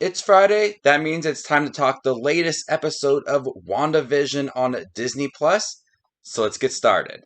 It's Friday. That means it's time to talk the latest episode of WandaVision on Disney Plus. So let's get started.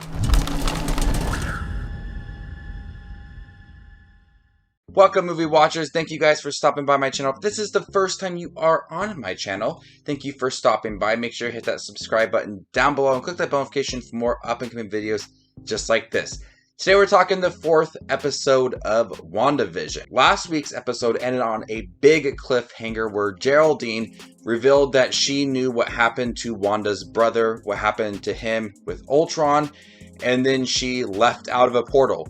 Welcome, movie watchers. Thank you guys for stopping by my channel. If this is the first time you are on my channel, thank you for stopping by. Make sure you hit that subscribe button down below and click that bell notification for more up-and-coming videos just like this. Today we're talking the 4th episode of WandaVision. Last week's episode ended on a big cliffhanger where Geraldine revealed that she knew what happened to Wanda's brother, what happened to him with Ultron, and then she left out of a portal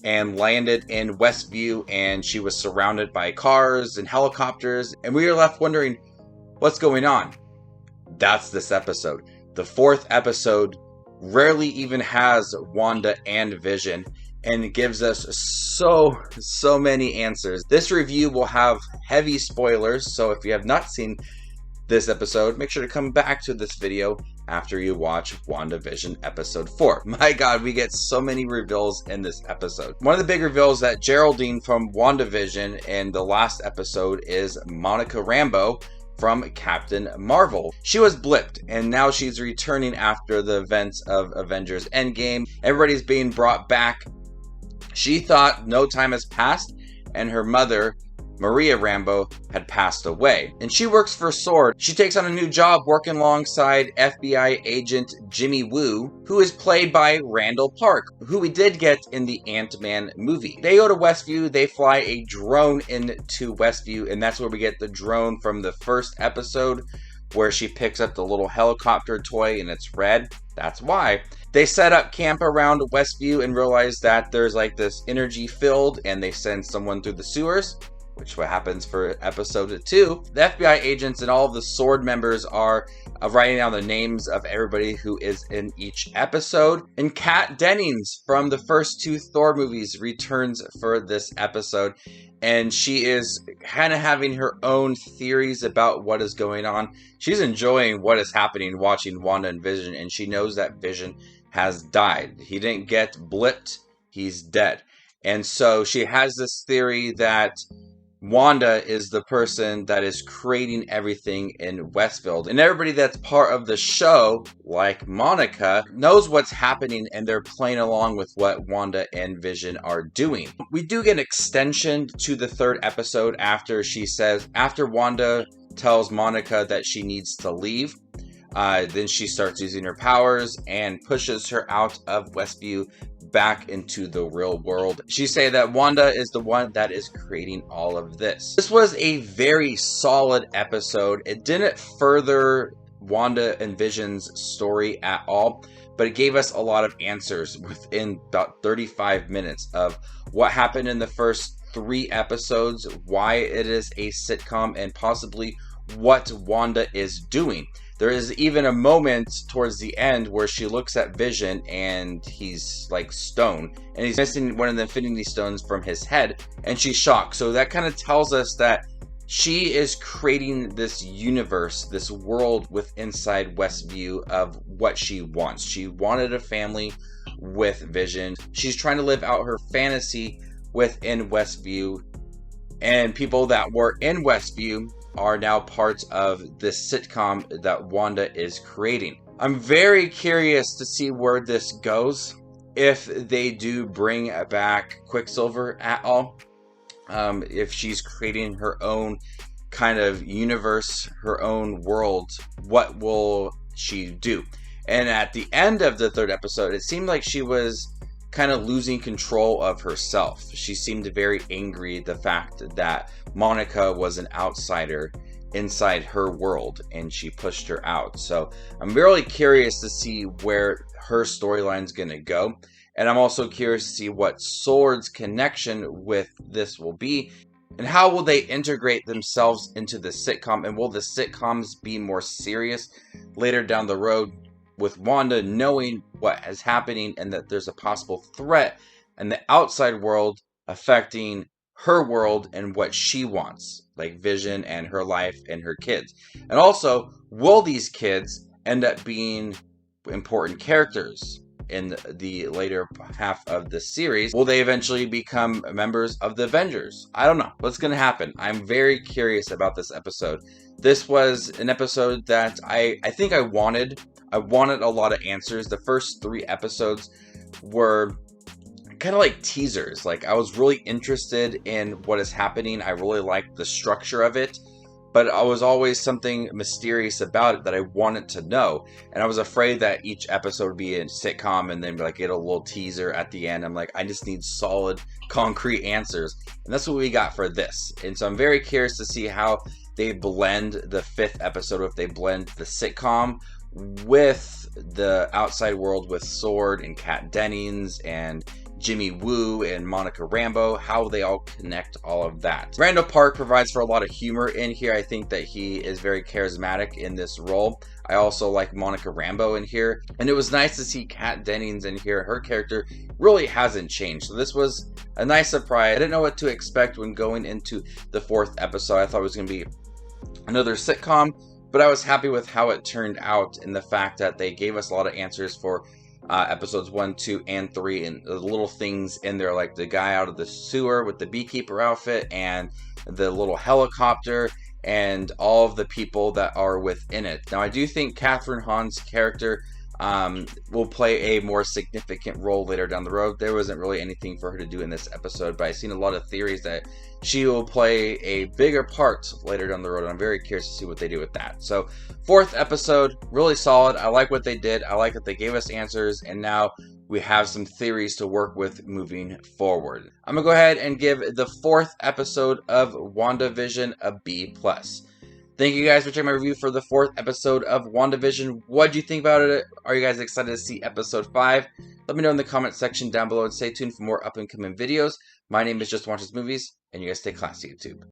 and landed in Westview, and she was surrounded by cars and helicopters, and we were left wondering, what's going on? That's this episode. The 4th episode rarely even has Wanda and Vision, and it gives us so many answers. This review will have heavy spoilers, so if you have not seen this episode, make sure to come back to this video after you watch WandaVision episode 4. My god, we get so many reveals in this episode. One of the big reveals that Geraldine from WandaVision in the last episode is Monica Rambeau from Captain Marvel. She was blipped, and now she's returning after the events of Avengers Endgame. Everybody's being brought back. She thought no time has passed, and her mother, Maria Rambeau, had passed away. And she works for SWORD. She takes on a new job working alongside FBI agent Jimmy Woo, who is played by Randall Park, who we did get in the Ant-Man movie. They go to Westview, they fly a drone into Westview, and that's where we get the drone from the first episode, where she picks up the little helicopter toy and it's red. That's why. They set up camp around Westview and realize that there's like this energy field, and they send someone through the sewers, which what happens for episode 2. The FBI agents and all of the SWORD members are writing down the names of everybody who is in each episode. And Kat Dennings from the first 2 Thor movies returns for this episode. And she is kind of having her own theories about what is going on. She's enjoying what is happening watching Wanda and Vision, and she knows that Vision has died. He didn't get blipped, he's dead. And so she has this theory that Wanda is the person that is creating everything in Westview. And everybody that's part of the show, like Monica, knows what's happening, and they're playing along with what Wanda and Vision are doing. We do get an extension to the 3rd episode after Wanda tells Monica that she needs to leave. Then she starts using her powers and pushes her out of Westview back into the real world. She said that Wanda is the one that is creating all of this. This was a very solid episode. It didn't further Wanda and Vision's story at all, but it gave us a lot of answers within about 35 minutes of what happened in the first 3 episodes, why it is a sitcom, and possibly what Wanda is doing. There is even a moment towards the end where she looks at Vision and he's like stone, and he's missing one of the Infinity Stones from his head, and she's shocked. So that kind of tells us that she is creating this universe, this world inside Westview of what she wants. She wanted a family with Vision. She's trying to live out her fantasy within Westview, and people that were in Westview are now parts of this sitcom that Wanda is creating. I'm very curious to see where this goes, if they do bring back Quicksilver at all, if she's creating her own kind of universe, her own world, what will she do? And at the end of the 3rd episode, it seemed like she was kind of losing control of herself. She seemed very angry at the fact that Monica was an outsider inside her world, and she pushed her out. So I'm really curious to see where her storyline's gonna go, and I'm also curious to see what SWORD's connection with this will be, and how will they integrate themselves into the sitcom, and will the sitcoms be more serious later down the road, with Wanda knowing what is happening and that there's a possible threat in the outside world affecting her world and what she wants, like Vision and her life and her kids. And also, will these kids end up being important characters in the later half of the series. Will they eventually become members of the Avengers? I don't know what's going to happen. I'm very curious about this episode. This was an episode that I think I wanted. I wanted a lot of answers. The first 3 episodes were kind of like teasers. Like, I was really interested in what is happening. I really liked the structure of it, but I was always something mysterious about it that I wanted to know. And I was afraid that each episode would be a sitcom and then like get a little teaser at the end. I'm like, I just need solid, concrete answers. And that's what we got for this. And so I'm very curious to see how they blend the 5th episode, if they blend the sitcom with the outside world with Sword and Kat Dennings and Jimmy Woo and Monica Rambeau, how they all connect all of that. Randall Park provides for a lot of humor in here. I think that he is very charismatic in this role. I also like Monica Rambeau in here, and it was nice to see Kat Dennings in here. Her character really hasn't changed, so this was a nice surprise. I didn't know what to expect when going into the 4th episode. I thought it was going to be another sitcom, but I was happy with how it turned out, in the fact that they gave us a lot of answers for episodes 1, 2, and 3, and the little things in there, like the guy out of the sewer with the beekeeper outfit, and the little helicopter, and all of the people that are within it. Now, I do think Catherine Hahn's character will play a more significant role later down the road. There wasn't really anything for her to do in this episode, but I've seen a lot of theories that she will play a bigger part later down the road, and I'm very curious to see what they do with that. So, 4th episode, really solid. I like what they did. I like that they gave us answers, and now we have some theories to work with moving forward. I'm going to go ahead and give the 4th episode of WandaVision a B+. Thank you guys for checking my review for the 4th episode of WandaVision. What do you think about it? Are you guys excited to see episode 5? Let me know in the comment section down below, and stay tuned for more up and coming videos. My name is Just Watches Movies, and you guys stay classy, YouTube.